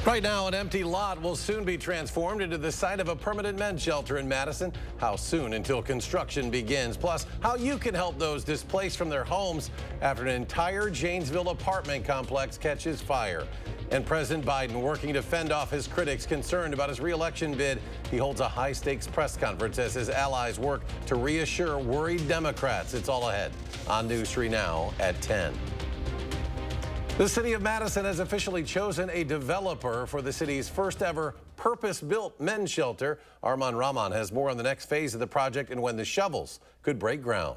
Right now, an empty lot will soon be transformed into the site of a permanent men's shelter in Madison. How soon until construction begins? Plus, how you can help those displaced from their homes after an entire Janesville apartment complex catches fire. And President Biden working to fend off his critics concerned about his re-election bid. He holds a high-stakes press conference as his allies work to reassure worried Democrats. It's all ahead on News 3 Now at 10. The city of Madison has officially chosen a developer for the city's first ever purpose-built men's shelter. Arman Rahman has more on the next phase of the project and when the shovels could break ground.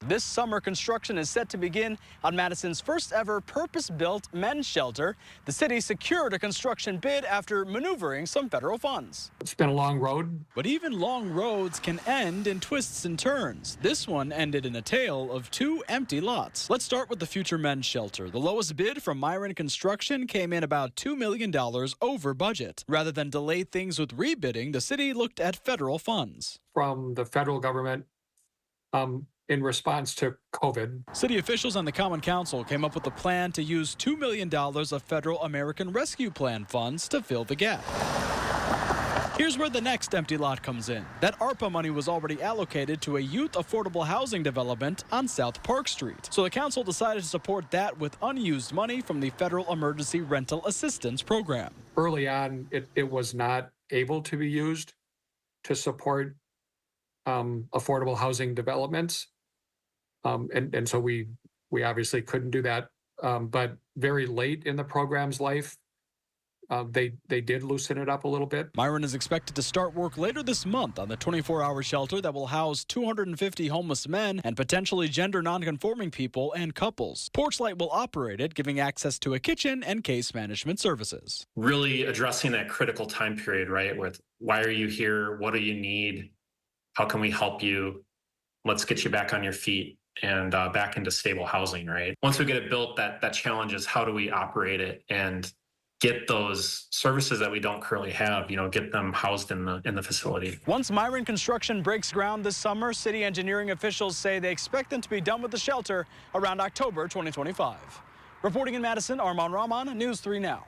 This summer, construction is set to begin on Madison's first ever purpose-built men's shelter. The city secured a construction bid after maneuvering some federal funds. It's been a long road. But even long roads can end in twists and turns. This one ended in a tale of two empty lots. Let's start with the future men's shelter. The lowest bid from Myron Construction came in about $2 million over budget. Rather than delay things with rebidding, the city looked at federal funds. From the federal government, in response to COVID. City officials and the Common Council came up with a plan to use $2 million of federal American Rescue Plan funds to fill the gap. Here's where the next empty lot comes in. That ARPA money was already allocated to a youth affordable housing development on South Park Street. So the council decided to support that with unused money from the Federal Emergency Rental Assistance Program. Early on, it was not able to be used to support affordable housing developments. And so we obviously couldn't do that. But very late in the program's life, they did loosen it up a little bit. Myron is expected to start work later this month on the 24-hour shelter that will house 250 homeless men and potentially gender nonconforming people and couples. Porchlight will operate it, giving access to a kitchen and case management services. Really addressing that critical time period, right? With why are you here? What do you need? How can we help you? Let's get you back on your feet and back into stable housing, right? Once we get it built, that challenge is how do we operate it and get those services that we don't currently have, get them housed in the facility. Once Myron Construction breaks ground this summer, city engineering officials say they expect them to be done with the shelter around October 2025. Reporting in Madison, Arman Rahman, News 3 Now.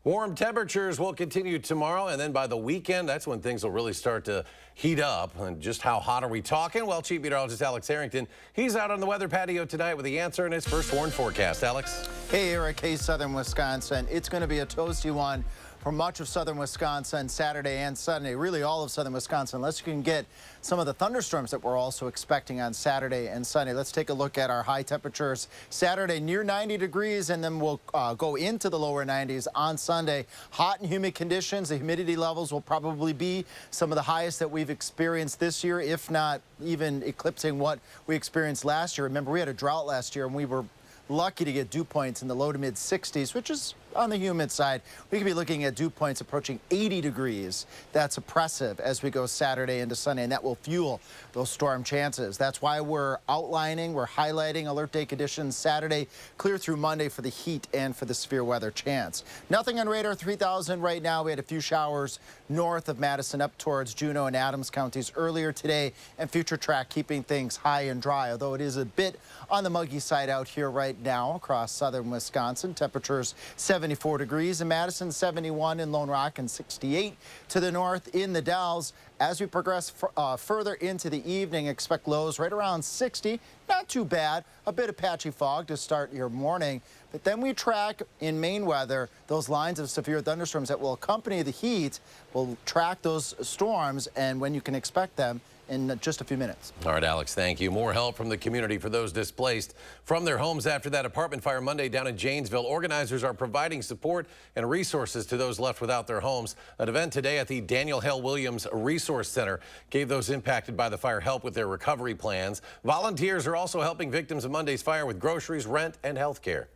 Warm temperatures will continue tomorrow, and then by the weekend, that's when things will really start to heat up. And just how hot are we talking? Well, Chief Meteorologist Alex Harrington, he's out on the weather patio tonight with the answer in his first warm forecast. Alex? Hey, Eric. Hey, Southern Wisconsin. It's going to be a toasty one for much of southern Wisconsin Saturday and Sunday, really all of southern Wisconsin, unless you can get some of the thunderstorms that we're also expecting on Saturday and Sunday. Let's take a look at our high temperatures. Saturday near 90 degrees, and then we'll go into the lower 90s on Sunday. Hot and humid conditions. The humidity levels will probably be some of the highest that we've experienced this year, if not even eclipsing what we experienced last year. Remember, we had a drought last year, and we were lucky to get dew points in the low to mid 60s, which is on the humid side. We could be looking at dew points approaching 80 degrees. That's oppressive as we go Saturday into Sunday, and that will fuel those storm chances. That's why we're highlighting alert day conditions Saturday, clear through Monday for the heat and for the severe weather chance. Nothing on radar 3000 right now. We had a few showers north of Madison up towards Juneau and Adams counties earlier today, and future track keeping things high and dry, although it is a bit on the muggy side out here right now across southern Wisconsin. Temperatures 74 degrees in Madison, 71 in Lone Rock, and 68 to the north in the Dalles. As we progress further into the evening, expect lows right around 60. Not too bad. A bit of patchy fog to start your morning. But then we track in Maine weather those lines of severe thunderstorms that will accompany the heat. We'll track those storms and when you can expect them in just a few minutes. All right, Alex, thank you. More help from the community for those displaced from their homes after that apartment fire Monday down in Janesville. Organizers are providing support and resources to those left without their homes. An event today at the Daniel Hale Williams Resource Center gave those impacted by the fire help with their recovery plans. Volunteers are also helping victims of Monday's fire with groceries, rent, and health care.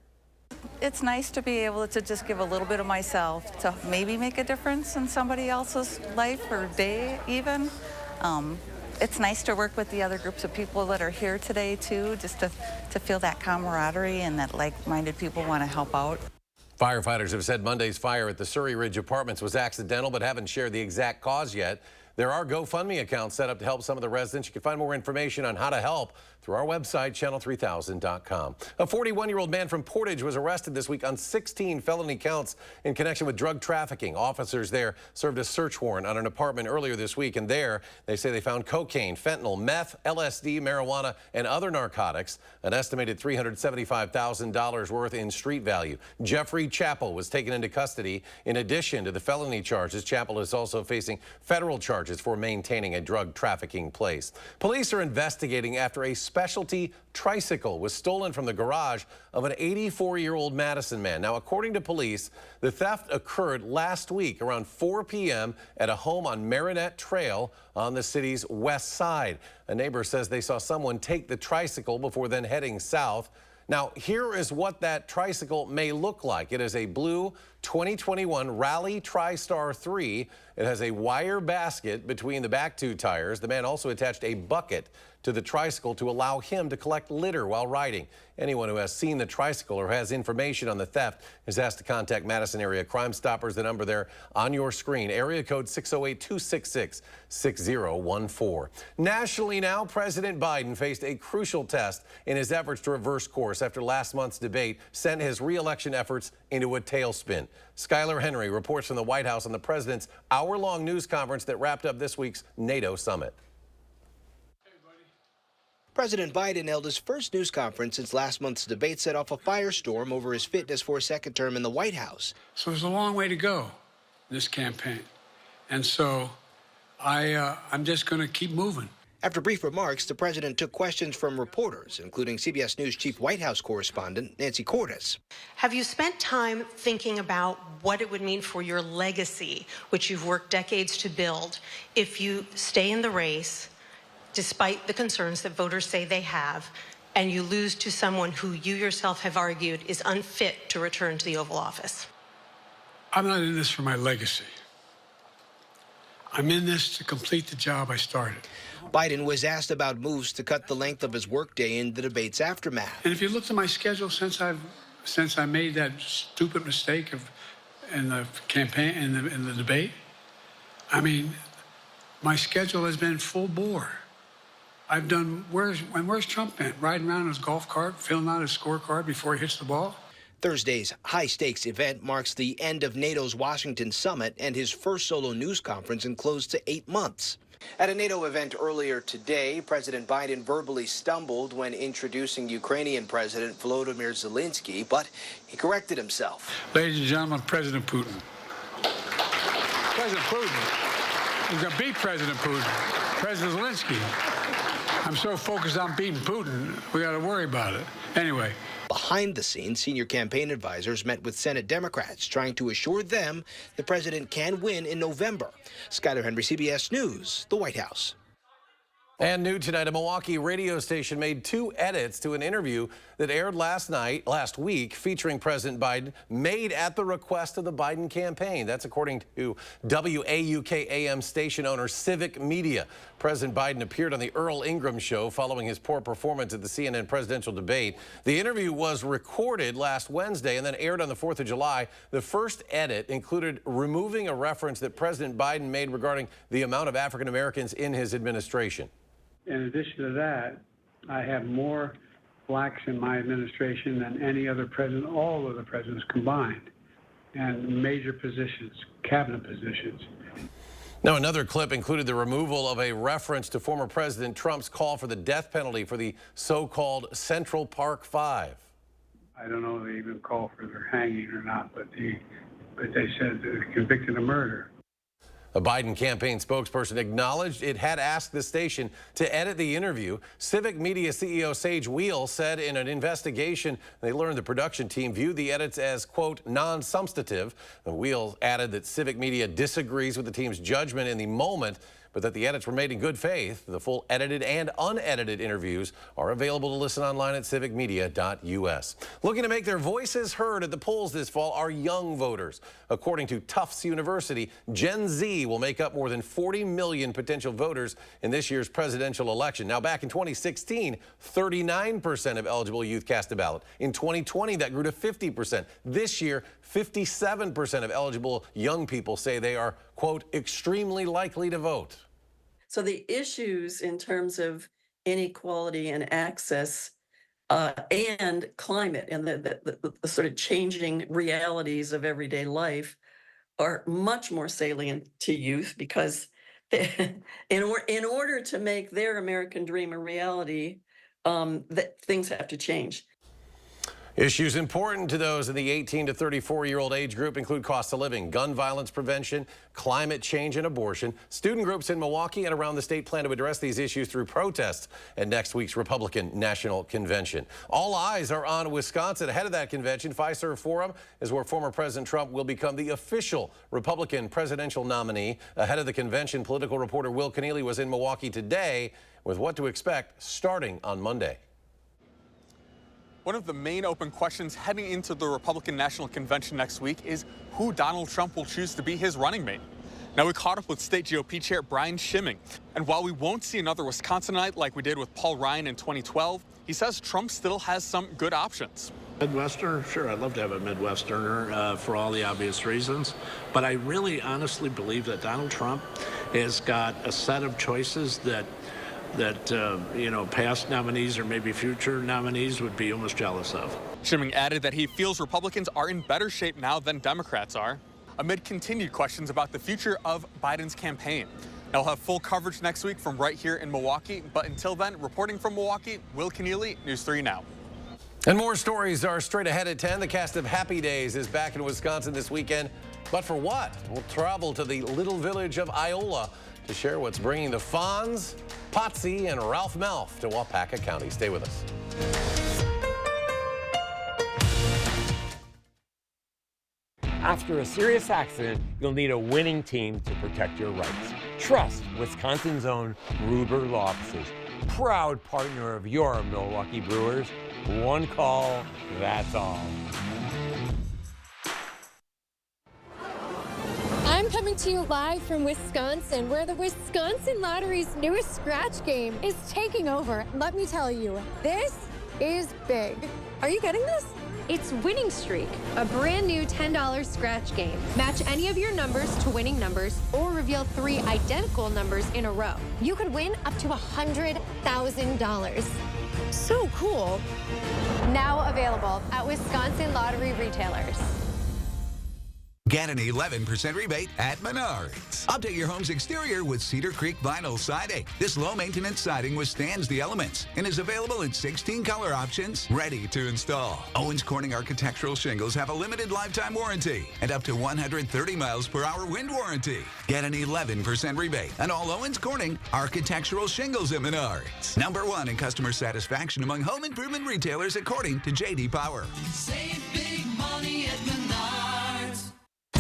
It's nice to be able to just give a little bit of myself to maybe make a difference in somebody else's life or day even. It's nice to work with the other groups of people that are here today too, just to feel that camaraderie and that like-minded people want to help out. Firefighters have said Monday's fire at the Surrey Ridge Apartments was accidental but haven't shared the exact cause yet. There are GoFundMe accounts set up to help some of the residents. You can find more information on how to help through our website, channel3000.com. A 41-year-old man from Portage was arrested this week on 16 felony counts in connection with drug trafficking. Officers there served a search warrant on an apartment earlier this week, and there they say they found cocaine, fentanyl, meth, LSD, marijuana, and other narcotics, an estimated $375,000 worth in street value. Jeffrey Chappell was taken into custody. In addition to the felony charges, Chappell is also facing federal charges for maintaining a drug trafficking place. Police are investigating after a specialty tricycle was stolen from the garage of an 84-year-old Madison man. Now, according to police, the theft occurred last week around 4 p.m. at a home on Marinette Trail on the city's west side. A neighbor says they saw someone take the tricycle before then heading south. Now, here is what that tricycle may look like. It is a blue 2021 Rally TriStar 3. It has a wire basket between the back two tires. The man also attached a bucket to the tricycle to allow him to collect litter while riding. Anyone who has seen the tricycle or has information on the theft is asked to contact Madison Area Crime Stoppers. The number there on your screen, area code 608-266-6014. Nationally now, President Biden faced a crucial test in his efforts to reverse course after last month's debate sent his re-election efforts into a tailspin. Skylar Henry reports from the White House on the president's hour-long news conference that wrapped up this week's NATO summit. President Biden held his first news conference since last month's debate set off a firestorm over his fitness for a second term in the White House. So there's a long way to go in this campaign. And so I'm just going to keep moving. After brief remarks, the president took questions from reporters, including CBS News chief White House correspondent Nancy Cordes. Have you spent time thinking about what it would mean for your legacy, which you've worked decades to build, if you stay in the race, despite the concerns that voters say they have, and you lose to someone who you yourself have argued is unfit to return to the Oval Office? I'm not in this for my legacy. I'm in this to complete the job I started. Biden was asked about moves to cut the length of his workday in the debate's aftermath. And if you looked at my schedule since I made that stupid mistake in the campaign, in the debate, I mean, my schedule has been full bore. I've done, where's Trump been? Riding around in his golf cart, filling out his scorecard before he hits the ball? Thursday's high-stakes event marks the end of NATO's Washington summit and his first solo news conference in close to 8 months. At a NATO event earlier today, President Biden verbally stumbled when introducing Ukrainian President Volodymyr Zelensky, but he corrected himself. Ladies and gentlemen, President Putin. President Putin. He's going to beat President Putin. President Zelensky. I'm so focused on beating Putin, we got to worry about it. Anyway. Behind the scenes, senior campaign advisors met with Senate Democrats, trying to assure them the president can win in November. Skylar Henry, CBS News, the White House. And new tonight, a Milwaukee radio station made 2 edits to an interview that aired last week, featuring President Biden, made at the request of the Biden campaign. That's according to WAUK-AM station owner Civic Media. President Biden appeared on the Earl Ingram show following his poor performance at the CNN presidential debate. The interview was recorded last Wednesday and then aired on the 4th of July. The first edit included removing a reference that President Biden made regarding the amount of African Americans in his administration. In addition to that, I have more blacks in my administration than any other president, all of the presidents combined, and major positions, cabinet positions. Now, another clip included the removal of a reference to former President Trump's call for the death penalty for the so-called Central Park Five. I don't know if they even called for their hanging or not, but they said they're convicted of murder. A Biden campaign spokesperson acknowledged it had asked the station to edit the interview. Civic Media CEO Sage Wheel said in an investigation they learned the production team viewed the edits as, quote, non-substantive. Wheel added that Civic Media disagrees with the team's judgment in the moment, but that the edits were made in good faith. The full edited and unedited interviews are available to listen online at civicmedia.us. Looking to make their voices heard at the polls this fall are young voters. According to Tufts University, Gen Z will make up more than 40 million potential voters in this year's presidential election. Now, back in 2016, 39% of eligible youth cast a ballot. In 2020, that grew to 50%. This year, 57% of eligible young people say they are quote, extremely likely to vote. So the issues in terms of inequality and access and climate and the sort of changing realities of everyday life are much more salient to youth because in order to make their American dream a reality, things have to change. Issues important to those in the 18 to 34-year-old age group include cost of living, gun violence prevention, climate change, and abortion. Student groups in Milwaukee and around the state plan to address these issues through protests at next week's Republican National Convention. All eyes are on Wisconsin. Ahead of that convention, Fiserv Forum is where former President Trump will become the official Republican presidential nominee. Ahead of the convention, political reporter Will Keneally was in Milwaukee today with what to expect starting on Monday. One of the main open questions heading into the Republican National Convention next week is who Donald Trump will choose to be his running mate. Now, we caught up with State GOP Chair Brian Schimming, and while we won't see another Wisconsinite like we did with Paul Ryan in 2012, he says Trump still has some good options. Midwesterner? Sure, I'd love to have a Midwesterner for all the obvious reasons. But I really honestly believe that Donald Trump has got a set of choices that past nominees or maybe future nominees would be almost jealous of. Schimming added that he feels Republicans are in better shape now than Democrats are, amid continued questions about the future of Biden's campaign. Now, we'll have full coverage next week from right here in Milwaukee, but until then, reporting from Milwaukee, Will Keneally, News 3 Now. And more stories are straight ahead at 10. The cast of Happy Days is back in Wisconsin this weekend. But for what? We'll travel to the little village of Iola to share what's bringing the Fonz, Potsy, and Ralph Malph to Waupaca County. Stay with us. After a serious accident, you'll need a winning team to protect your rights. Trust Wisconsin's own Gruber Law Offices, proud partner of your Milwaukee Brewers. One call, that's all. I'm coming to you live from Wisconsin, where the Wisconsin Lottery's newest scratch game is taking over. Let me tell you, this is big. Are you getting this? It's Winning Streak, a brand new $10 scratch game. Match any of your numbers to winning numbers or reveal 3 identical numbers in a row. You could win up to $100,000. So cool. Now available at Wisconsin Lottery retailers. Get an 11% rebate at Menards. Update your home's exterior with Cedar Creek vinyl siding. This low-maintenance siding withstands the elements and is available in 16 color options, ready to install. Owens Corning architectural shingles have a limited lifetime warranty and up to 130 miles per hour wind warranty. Get an 11% rebate on all Owens Corning architectural shingles at Menards. #1 in customer satisfaction among home improvement retailers according to J.D. Power. Save big money at Menards.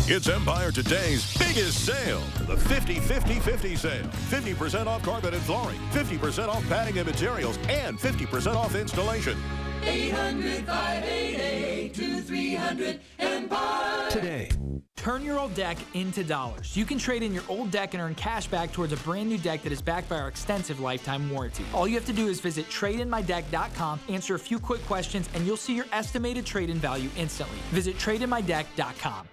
It's Empire Today's biggest sale, the 50-50-50 sale. 50% off carpet and flooring, 50% off padding and materials, and 50% off installation. 800-588-2300 Empire. Today, turn your old deck into dollars. You can trade in your old deck and earn cash back towards a brand new deck that is backed by our extensive lifetime warranty. All you have to do is visit TradeInMyDeck.com, answer a few quick questions, and you'll see your estimated trade-in value instantly. Visit TradeInMyDeck.com.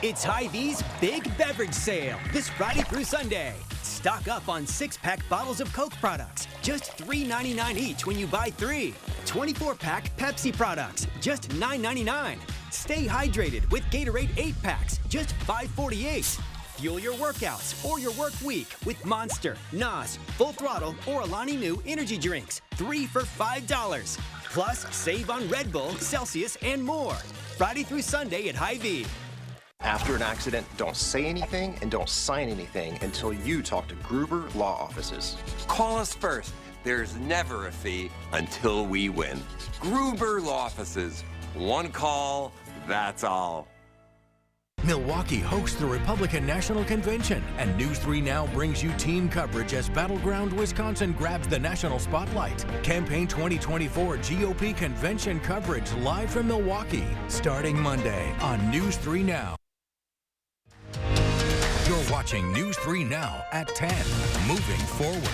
It's Hy-Vee's Big Beverage Sale this Friday through Sunday. Stock up on 6-pack bottles of Coke products, just $3.99 each when you buy 3. 24-pack Pepsi products, just $9.99. Stay hydrated with Gatorade 8-packs, just $5.48. Fuel your workouts or your work week with Monster, NOS, Full Throttle, or Alani Nu energy drinks, 3 for $5. Plus, save on Red Bull, Celsius, and more. Friday through Sunday at Hy-Vee. After an accident, don't say anything and don't sign anything until you talk to Gruber Law Offices. Call us first. There's never a fee until we win. Gruber Law Offices. One call, that's all. Milwaukee hosts the Republican National Convention, and News 3 Now brings you team coverage as Battleground Wisconsin grabs the national spotlight. Campaign 2024 GOP Convention coverage live from Milwaukee, starting Monday on News 3 Now. You're watching News 3 Now at 10. Moving forward.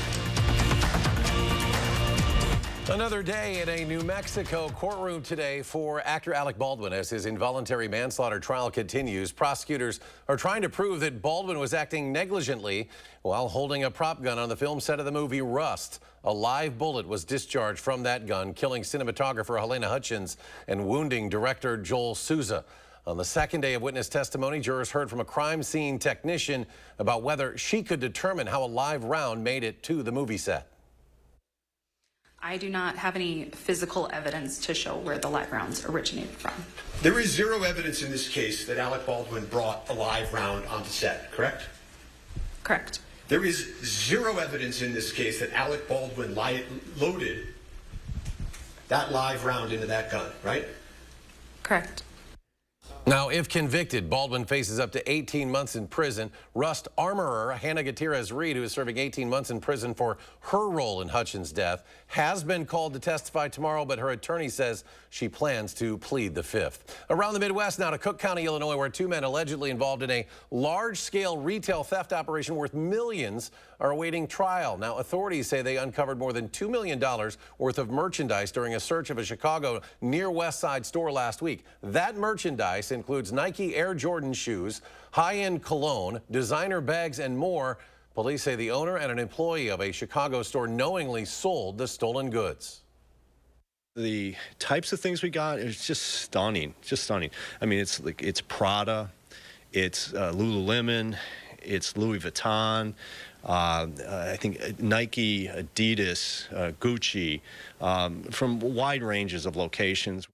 Another day in a New Mexico courtroom today for actor Alec Baldwin as his involuntary manslaughter trial continues. Prosecutors are trying to prove that Baldwin was acting negligently while holding a prop gun on the film set of the movie Rust. A live bullet was discharged from that gun, killing cinematographer Helena Hutchins and wounding director Joel Souza. On the second day of witness testimony, jurors heard from a crime scene technician about whether she could determine how a live round made it to the movie set. I do not have any physical evidence to show where the live rounds originated from. There is zero evidence in this case that Alec Baldwin brought a live round onto set, correct? Correct. There is zero evidence in this case that Alec Baldwin loaded that live round into that gun, right? Correct. Now, if convicted, Baldwin faces up to 18 months in prison. Rust armorer Hannah Gutierrez-Reed, who is serving 18 months in prison for her role in Hutchins' death, has been called to testify tomorrow, but her attorney says she plans to plead the fifth. Around the Midwest now to Cook County, Illinois, where two men allegedly involved in a large-scale retail theft operation worth millions are awaiting trial. Now, authorities say they uncovered more than $2 million worth of merchandise during a search of a Chicago near West Side store last week. That merchandise includes Nike Air Jordan shoes, high-end cologne, designer bags, and more. Police say the owner and an employee of a Chicago store knowingly sold the stolen goods. The types of things we got is just stunning, I mean, it's Prada, it's Lululemon, it's Louis Vuitton, I think Nike, Adidas, Gucci, from wide ranges of locations.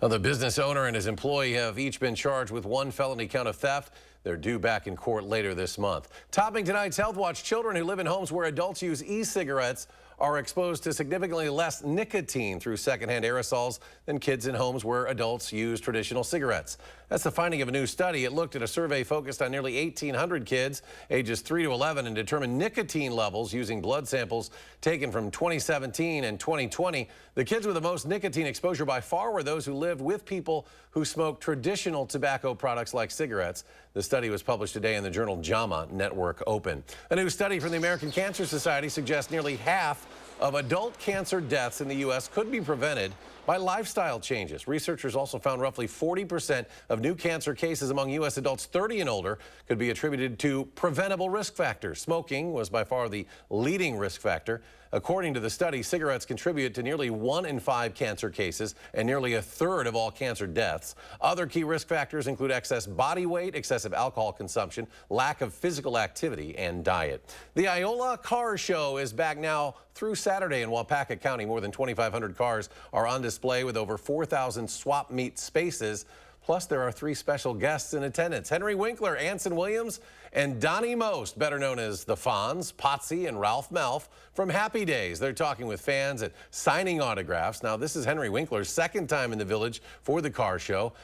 Well, the business owner and his employee have each been charged with one felony count of theft. They're due back in court later this month. Topping tonight's Health Watch, children who live in homes where adults use e-cigarettes are exposed to significantly less nicotine through secondhand aerosols than kids in homes where adults use traditional cigarettes. That's the finding of a new study. It looked at a survey focused on nearly 1,800 kids ages 3 to 11 and determined nicotine levels using blood samples taken from 2017 and 2020. The kids with the most nicotine exposure by far were those who lived with people who smoke traditional tobacco products like cigarettes. The study was published today in the journal JAMA Network Open. A new study from the American Cancer Society suggests nearly half of adult cancer deaths in the U.S. could be prevented by lifestyle changes. Researchers also found roughly 40% of new cancer cases among U.S. adults 30 and older could be attributed to preventable risk factors. Smoking was by far the leading risk factor. According to the study, cigarettes contribute to nearly 1 in 5 cancer cases and nearly a third of all cancer deaths. Other key risk factors include excess body weight, excessive alcohol consumption, lack of physical activity, and diet. The Iola Car Show is back now through Saturday in Waupaca County. More than 2,500 cars are on display with over 4,000 swap meet spaces. Plus, there are 3 special guests in attendance: Henry Winkler, Anson Williams, and Donnie Most, better known as the Fonz, Potsy, and Ralph Malph from Happy Days. They're talking with fans and signing autographs. Now, this is Henry Winkler's second time in the village for the car show.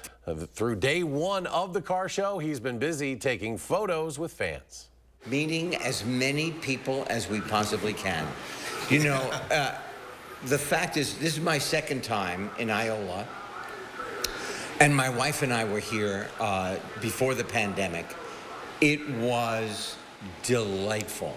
Through day 1 of the car show, he's been busy taking photos with fans. Meeting as many people as we possibly can. You know, the fact is, this is my second time in Iola. And my wife and I were here before the pandemic. It was delightful.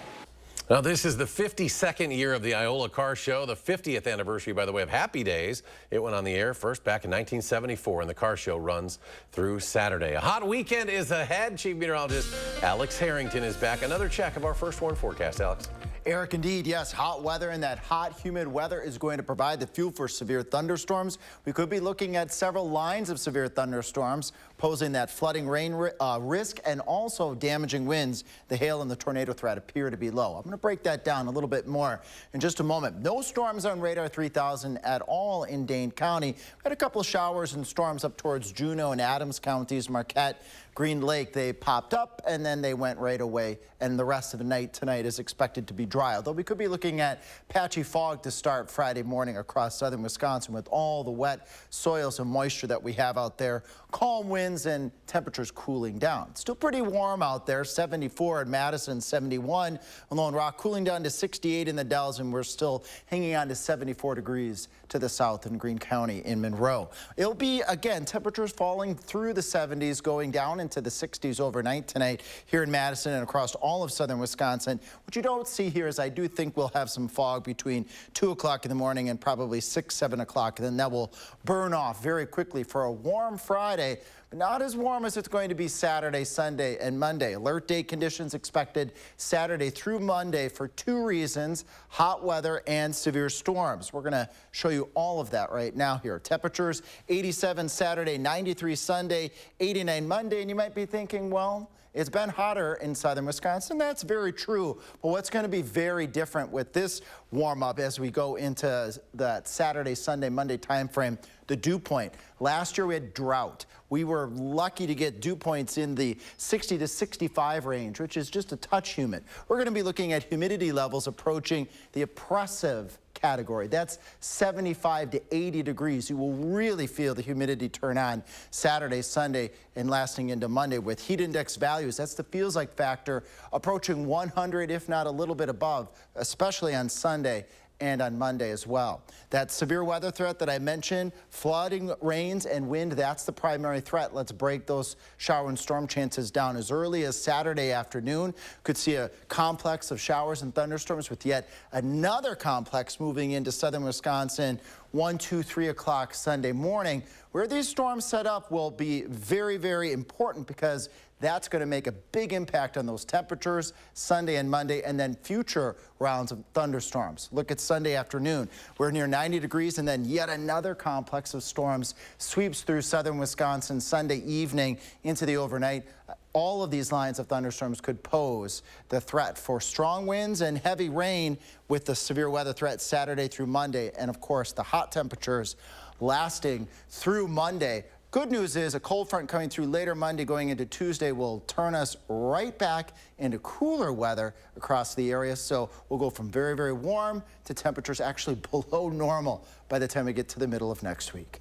Now, this is the 52nd year of the Iola Car Show, the 50th anniversary, by the way, of Happy Days. It went on the air first back in 1974, and the car show runs through Saturday. A hot weekend is ahead. Chief Meteorologist Alex Harrington is back. Another check of our first warn forecast, Alex. Eric, indeed, yes, hot weather, and that hot, humid weather is going to provide the fuel for severe thunderstorms. We could be looking at several lines of severe thunderstorms, posing that flooding rain risk and also damaging winds. The hail and the tornado threat appear to be low. I'm going to break that down a little bit more in just a moment. No storms on radar 3000 at all in Dane County. We had a couple of showers and storms up towards Juneau and Adams counties, Marquette, Green Lake. They popped up and then they went right away, and the rest of the night tonight is expected to be dry, although we could be looking at patchy fog to start Friday morning across southern Wisconsin with all the wet soils and moisture that we have out there. Calm winds and temperatures cooling down. Still pretty warm out there, 74 in Madison, 71 in Lone Rock, cooling down to 68 in the Dells, and we're still hanging on to 74 degrees to the south in Greene County in Monroe. It'll be, again, temperatures falling through the 70s, going down into the 60s overnight tonight here in Madison and across all of southern Wisconsin. What you don't see here here is I do think we'll have some fog between 2 o'clock in the morning and probably 6, 7 o'clock. And then that will burn off very quickly for a warm Friday, but not as warm as it's going to be Saturday, Sunday, and Monday. Alert day conditions expected Saturday through Monday for 2 reasons: hot weather and severe storms. We're going to show you all of that right now here. Temperatures 87 Saturday, 93 Sunday, 89 Monday. And you might be thinking, well, it's been hotter in southern Wisconsin. That's very true. But what's going to be very different with this warm up as we go into that Saturday, Sunday, Monday time frame, the dew point. Last year we had drought. We were lucky to get dew points in the 60 to 65 range, which is just a touch humid. We're going to be looking at humidity levels approaching the oppressive category. That's 75 to 80 degrees. You will really feel the humidity turn on Saturday, Sunday, and lasting into Monday with heat index values. That's the feels like factor approaching 100, if not a little bit above, especially on Sunday and on Monday as well. That severe weather threat that I mentioned, flooding, rains, and wind, that's the primary threat. Let's break those shower and storm chances down. As early as Saturday afternoon, could see a complex of showers and thunderstorms with yet another complex moving into southern Wisconsin 1, 2, 3 o'clock Sunday morning. Where these storms set up will be very, very important because that's going to make a big impact on those temperatures Sunday and Monday, and then future rounds of thunderstorms. Look at Sunday afternoon. We're near 90 degrees, and then yet another complex of storms sweeps through southern Wisconsin Sunday evening into the overnight. All of these lines of thunderstorms could pose the threat for strong winds and heavy rain with the severe weather threat Saturday through Monday, and of course the hot temperatures lasting through Monday. Good news is a cold front coming through later Monday going into Tuesday will turn us right back into cooler weather across the area. So we'll go from very, very warm to temperatures actually below normal by the time we get to the middle of next week.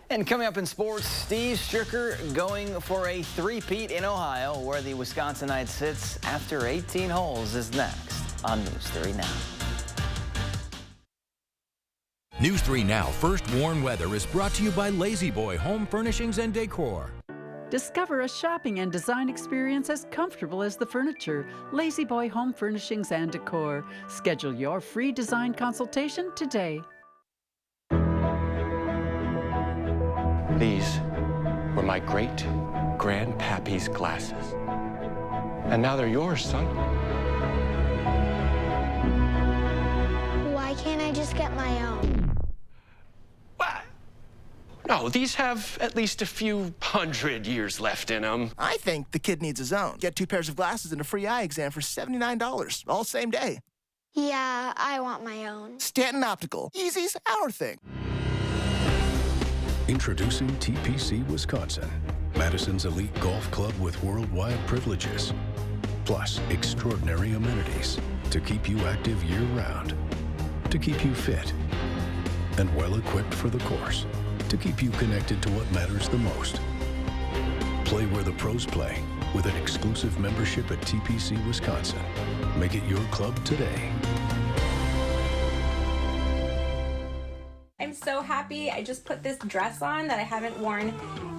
And coming up in sports, Steve Stricker going for a three-peat in Ohio, where the Wisconsinite sits after 18 holes, is next on News 3 Now. News 3 Now First Warn Weather is brought to you by Lazy Boy Home Furnishings and Decor. Discover a shopping and design experience as comfortable as the furniture. Lazy Boy Home Furnishings and Decor. Schedule your free design consultation today. These were my great-grandpappy's glasses. And now they're yours, son. Why can't I just get my own? No, these have at least a few 100 years left in them. I think the kid needs his own. Get 2 pairs of glasses and a free eye exam for $79, all same day. Yeah, I want my own. Stanton Optical. Easy's our thing. Introducing TPC Wisconsin, Madison's elite golf club with worldwide privileges, plus extraordinary amenities to keep you active year-round, to keep you fit, and well-equipped for the course, to keep you connected to what matters the most. Play where the pros play with an exclusive membership at TPC Wisconsin. Make it your club today. I'm so happy. I just put this dress on that I haven't worn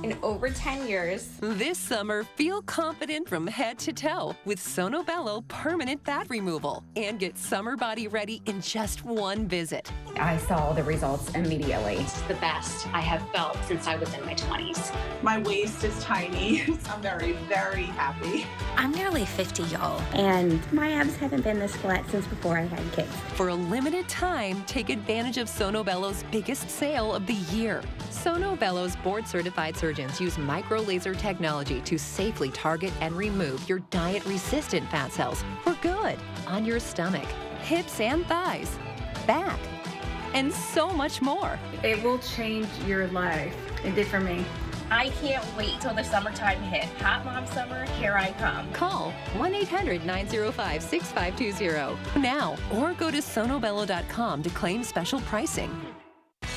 in over 10 years. This summer, feel confident from head to toe with Sono Bello permanent fat removal and get summer body ready in just one visit. I saw the results immediately. It's the best I have felt since I was in my 20s. My waist is tiny. I'm very, very happy. I'm nearly 50, y'all, and my abs haven't been this flat since before I had kids. For a limited time, take advantage of Sono Bello's biggest sale of the year. Sono Bello's board-certified surgeons use micro-laser technology to safely target and remove your diet-resistant fat cells for good on your stomach, hips and thighs, back, and so much more. It will change your life. It did for me. I can't wait till the summertime hit. Hot Mom Summer, here I come. Call 1-800-905-6520 now or go to sonobello.com to claim special pricing.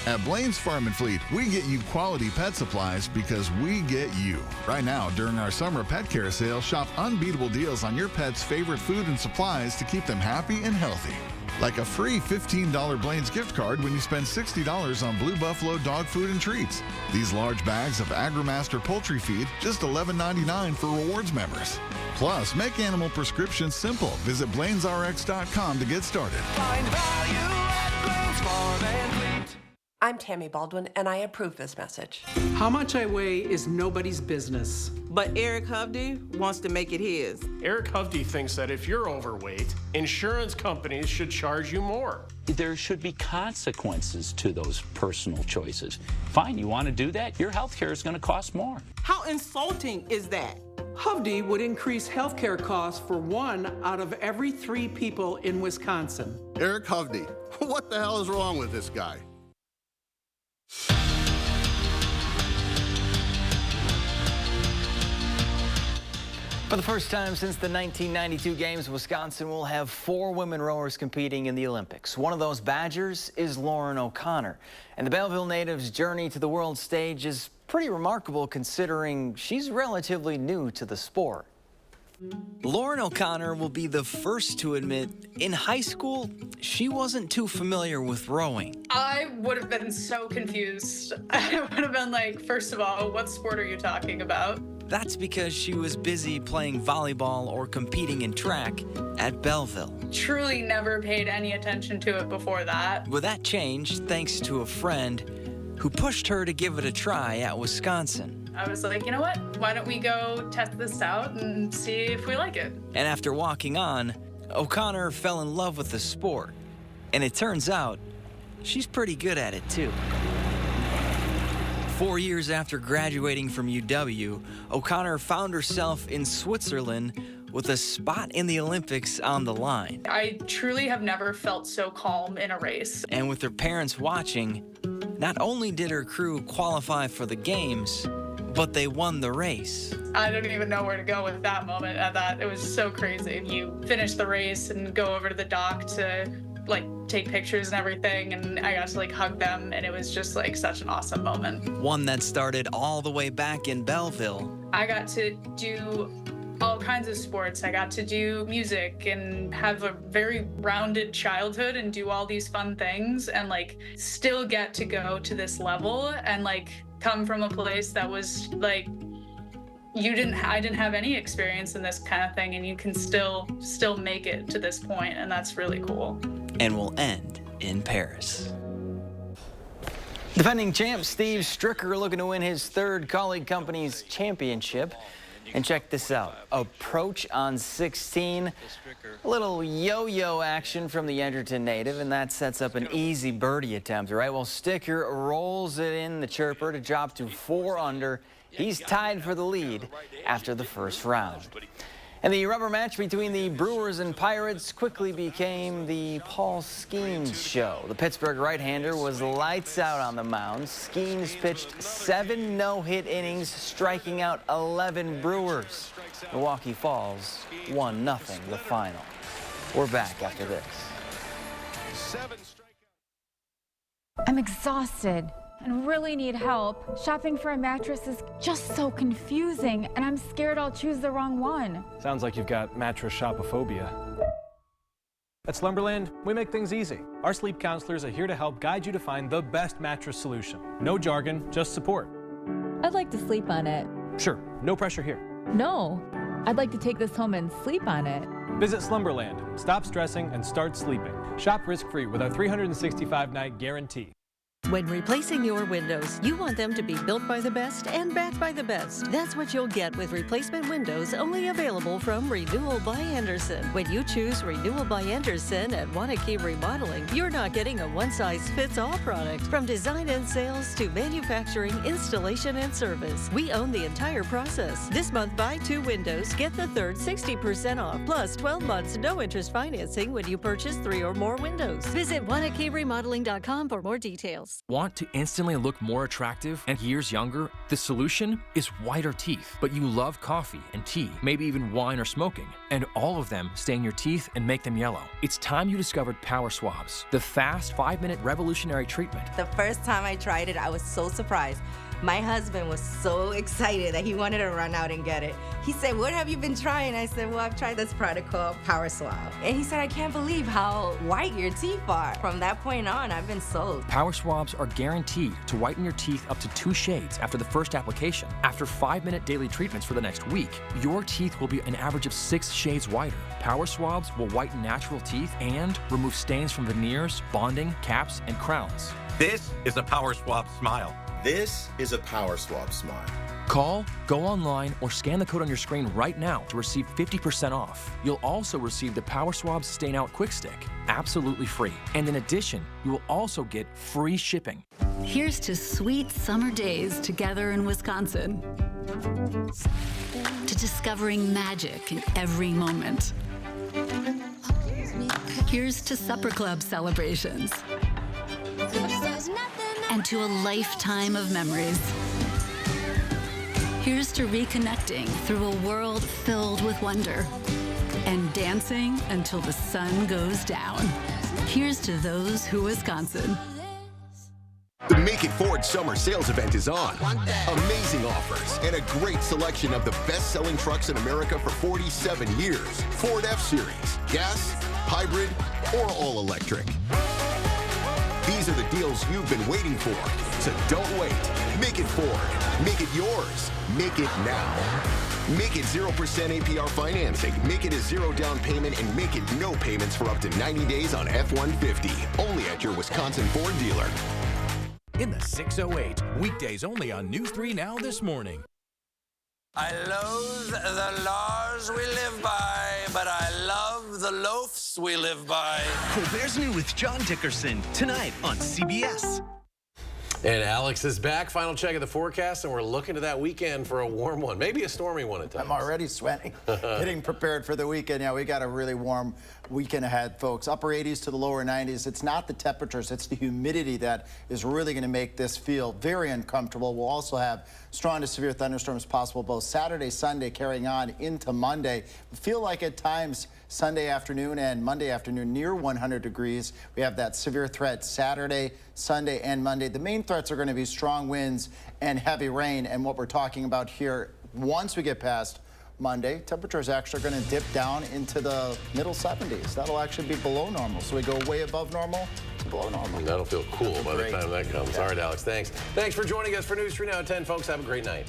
At Blaine's Farm and Fleet, we get you quality pet supplies because we get you. Right now, during our summer pet care sale, shop unbeatable deals on your pet's favorite food and supplies to keep them happy and healthy. Like a free $15 Blaine's gift card when you spend $60 on Blue Buffalo dog food and treats. These large bags of AgriMaster poultry feed, just $11.99 for rewards members. Plus, make animal prescriptions simple. Visit BlainesRx.com to get started. Find value at Blaine's Farm and Fleet. I'm Tammy Baldwin, and I approve this message. How much I weigh is nobody's business. But Eric Hovde wants to make it his. Eric Hovde thinks that if you're overweight, insurance companies should charge you more. There should be consequences to those personal choices. Fine, you want to do that? Your health care is going to cost more. How insulting is that? Hovde would increase health care costs for 1 out of every 3 people in Wisconsin. Eric Hovde, what the hell is wrong with this guy? For the first time since the 1992 games, Wisconsin will have 4 women rowers competing in the Olympics. One of those Badgers is Lauren O'Connor. And the Belleville native's journey to the world stage is pretty remarkable considering she's relatively new to the sport. Lauren O'Connor will be the first to admit in high school she wasn't too familiar with rowing. I would have been so confused. I would have been like, first of all, what sport are you talking about? That's because she was busy playing volleyball or competing in track at Belleville. Truly never paid any attention to it before that. Well, that changed thanks to a friend who pushed her to give it a try at Wisconsin. I was like, you know what? Why don't we go test this out and see if we like it? And after walking on, O'Connor fell in love with the sport. And it turns out she's pretty good at it too. 4 years after graduating from UW, O'Connor found herself in Switzerland with a spot in the Olympics on the line. I truly have never felt so calm in a race. And with her parents watching, not only did her crew qualify for the games, but they won the race. I don't even know where to go with that moment. It was so crazy. You finish the race and go over to the dock to take pictures and everything, and I got to hug them, and it was just such an awesome moment. One that started all the way back in Belleville. I got to do all kinds of sports. I got to do music and have a very rounded childhood and do all these fun things and still get to go to this level and come from a place that was I didn't have any experience in this kind of thing, and you can still make it to this point, and that's really cool. And will end in Paris. Defending champ Steve Stricker looking to win his 3rd Colleague Companies championship. And check this out, approach on 16, a little yo-yo action from the Edgerton native, and that sets up an easy birdie attempt, right? Well, Sticker rolls it in the chirper to drop to 4 under. He's tied for the lead after the first round. And the rubber match between the Brewers and Pirates quickly became the Paul Skeens show. The Pittsburgh right-hander was lights out on the mound. Skeens pitched 7 no-hit innings, striking out 11 Brewers. Milwaukee Falls 1-0 the final. We're back after this. I'm exhausted and really need help. Shopping for a mattress is just so confusing, and I'm scared I'll choose the wrong one. Sounds like you've got mattress shopophobia. At Slumberland, we make things easy. Our sleep counselors are here to help guide you to find the best mattress solution. No jargon, just support. I'd like to sleep on it. Sure, no pressure here. No, I'd like to take this home and sleep on it. Visit Slumberland. Stop stressing and start sleeping. Shop risk-free with our 365-night guarantee. When replacing your windows, you want them to be built by the best and backed by the best. That's what you'll get with replacement windows only available from Renewal by Andersen. When you choose Renewal by Andersen at Wanakee Remodeling, you're not getting a one-size-fits-all product. From design and sales to manufacturing, installation, and service, we own the entire process. This month, buy 2 windows, get the third 60% off, plus 12 months no-interest financing when you purchase 3 or more windows. Visit WanakeeRemodeling.com for more details. Want to instantly look more attractive and years younger? The solution is whiter teeth. But you love coffee and tea, maybe even wine or smoking, and all of them stain your teeth and make them yellow. It's time you discovered Power Swabs, the fast 5-minute revolutionary treatment. The first time I tried it, I was so surprised. My husband was so excited that he wanted to run out and get it. He said, what have you been trying? I said, well, I've tried this product called Power Swab. And he said, I can't believe how white your teeth are. From that point on, I've been sold. Power Swabs are guaranteed to whiten your teeth up to 2 shades after the first application. After 5-minute daily treatments for the next week, your teeth will be an average of 6 shades whiter. Power Swabs will whiten natural teeth and remove stains from veneers, bonding, caps, and crowns. This is a Power Swab smile. This is a Power Swab smile. Call, go online, or scan the code on your screen right now to receive 50% off. You'll also receive the Power Swab Stain Out Quick Stick, absolutely free. And in addition, you will also get free shipping. Here's to sweet summer days together in Wisconsin. To discovering magic in every moment. Here's to supper club celebrations. And to a lifetime of memories. Here's to reconnecting through a world filled with wonder and dancing until the sun goes down. Here's to those who Wisconsin. The Make It Ford Summer Sales Event is on. Amazing offers and a great selection of the best-selling trucks in America for 47 years. Ford F-Series, gas, hybrid, or all-electric. These are the deals you've been waiting for. So don't wait. Make it Ford. Make it yours. Make it now. Make it 0% APR financing. Make it a 0 down payment and make it no payments for up to 90 days on F-150. Only at your Wisconsin Ford dealer. In the 608, weekdays only on News 3 Now this morning. I loathe the laws we live by, but I love the loafs we live by. Colbert's New with John Dickerson, tonight on CBS. And Alex is back. Final check of the forecast, and we're looking to that weekend for a warm one. Maybe a stormy one at times. I'm already sweating. Getting prepared for the weekend. Yeah, we got a really warm weekend ahead, folks. Upper 80s to the lower 90s. It's not the temperatures, it's the humidity that is really going to make this feel very uncomfortable. We'll also have strong to severe thunderstorms possible both Saturday, Sunday, carrying on into Monday. We feel like at times Sunday afternoon and Monday afternoon near 100 degrees. We have that severe threat Saturday, Sunday, and Monday. The main threats are going to be strong winds and heavy rain. And what we're talking about here, once we get past Monday, temperatures actually are going to dip down into the middle 70s. That'll actually be below normal. So we go way above normal to below normal. And that'll feel cool by the time that comes. All right, Alex, thanks. Thanks for joining us for News 3 Now at 10, folks. Have a great night.